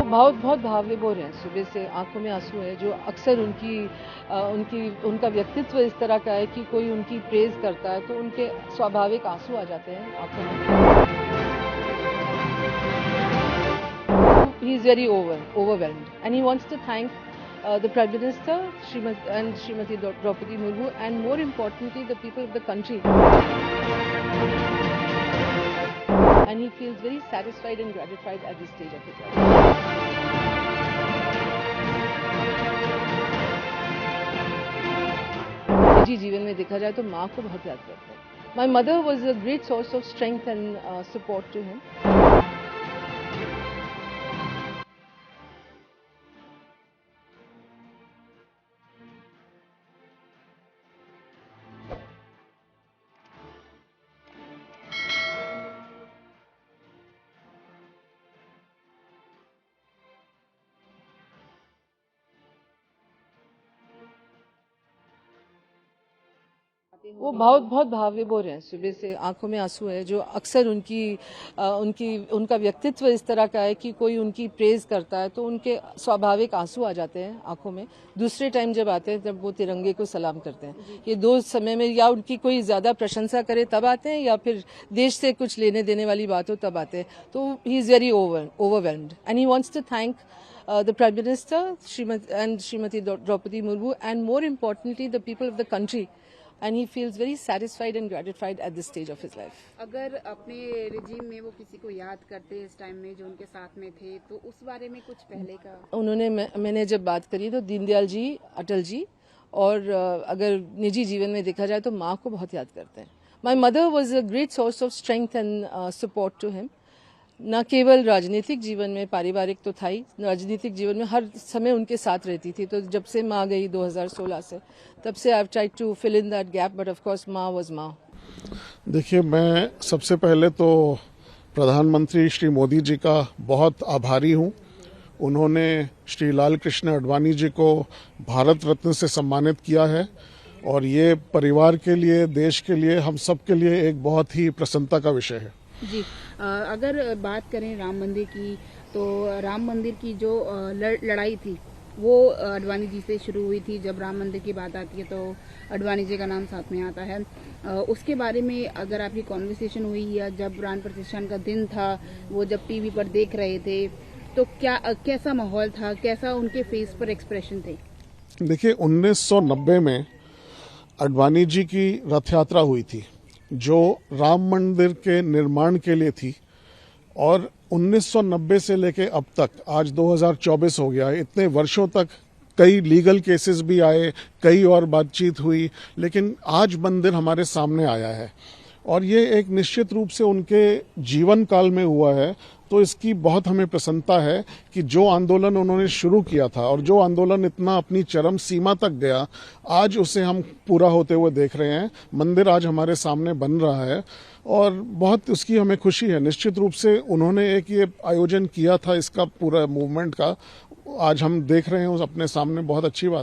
बहुत बहुत भावविभोर हैं। सुबह से आंखों में आंसू है। जो अक्सर उनका व्यक्तित्व इस तरह का है कि कोई उनकी प्रेज करता है तो उनके स्वाभाविक आंसू आ जाते हैं आंखों में। He is very overwhelmed, and he wants to thank the Prime Minister, Srimati Draupadi Murmu, and more importantly, the people of the country. And he feels very satisfied and gratified at this stage of his life. निजी जीवन में देखा जाए तो माँ को बहुत याद करता है। My mother was a great source of strength and support to him. वो बहुत भावविभोर हैं। सुबह से आंखों में आंसू है। जो अक्सर उनका व्यक्तित्व इस तरह का है कि कोई उनकी प्रेज करता है तो उनके स्वाभाविक आंसू आ जाते हैं आंखों में। दूसरे टाइम जब आते हैं तब वो तिरंगे को सलाम करते हैं। ये दो समय में या उनकी कोई ज्यादा प्रशंसा करे तब आते हैं या फिर देश से कुछ लेने देने वाली बात हो तब आते हैं। तो he is very overwhelmed and he wants to thank the Prime Minister, Srimati Draupadi Murmu, and more importantly the people of the country. And he feels very satisfied and gratified at this stage of his life. अगर अपने regime में वो किसी को याद करते इस time में जो उनके साथ में थे तो उस बारे में कुछ पहले का मैंने जब बात करी तो दीनदयाल जी, अटल जी और अगर निजी जीवन में देखा जाए तो माँ को बहुत याद करते हैं। My mother was a great source of strength and support to him. न केवल राजनीतिक जीवन में, पारिवारिक तो था ही, राजनीतिक जीवन में हर समय उनके साथ रहती थी। तो जब से माँ गई 2016 से, तब से I tried to fill in that gap, but of course माँ वाज माँ। देखिए, मैं सबसे पहले तो प्रधानमंत्री श्री मोदी जी का बहुत आभारी हूँ। उन्होंने श्री लाल कृष्ण आडवाणी जी को भारत रत्न से सम्मानित किया है और ये परिवार के लिए, देश के लिए, हम सब के लिए एक बहुत ही प्रसन्नता का विषय है। जी, अगर बात करें राम मंदिर की तो राम मंदिर की जो लड़ाई थी वो आडवाणी जी से शुरू हुई थी। जब राम मंदिर की बात आती है तो आडवाणी जी का नाम साथ में आता है। उसके बारे में अगर आपकी कॉन्वर्सेशन हुई या जब प्राण प्रतिष्ठान का दिन था वो जब टीवी पर देख रहे थे तो कैसा माहौल था, कैसा उनके फेस पर एक्सप्रेशन थे? देखिए, 1990 में आडवाणी जी की रथ यात्रा हुई थी जो राम मंदिर के निर्माण के लिए थी और 1990 से लेके अब तक आज 2024 हो गया है। इतने वर्षों तक कई लीगल केसेस भी आए, कई और बातचीत हुई, लेकिन आज मंदिर हमारे सामने आया है और ये एक निश्चित रूप से उनके जीवन काल में हुआ है। तो इसकी बहुत हमें प्रसन्नता है कि जो आंदोलन उन्होंने शुरू किया था और जो आंदोलन इतना अपनी चरम सीमा तक गया, आज उसे हम पूरा होते हुए देख रहे हैं। मंदिर आज हमारे सामने बन रहा है और बहुत उसकी हमें खुशी है। निश्चित रूप से उन्होंने एक ये आयोजन किया था इसका पूरा मूवमेंट का, आज हम देख रहे हैं उस अपने सामने, बहुत अच्छी बात।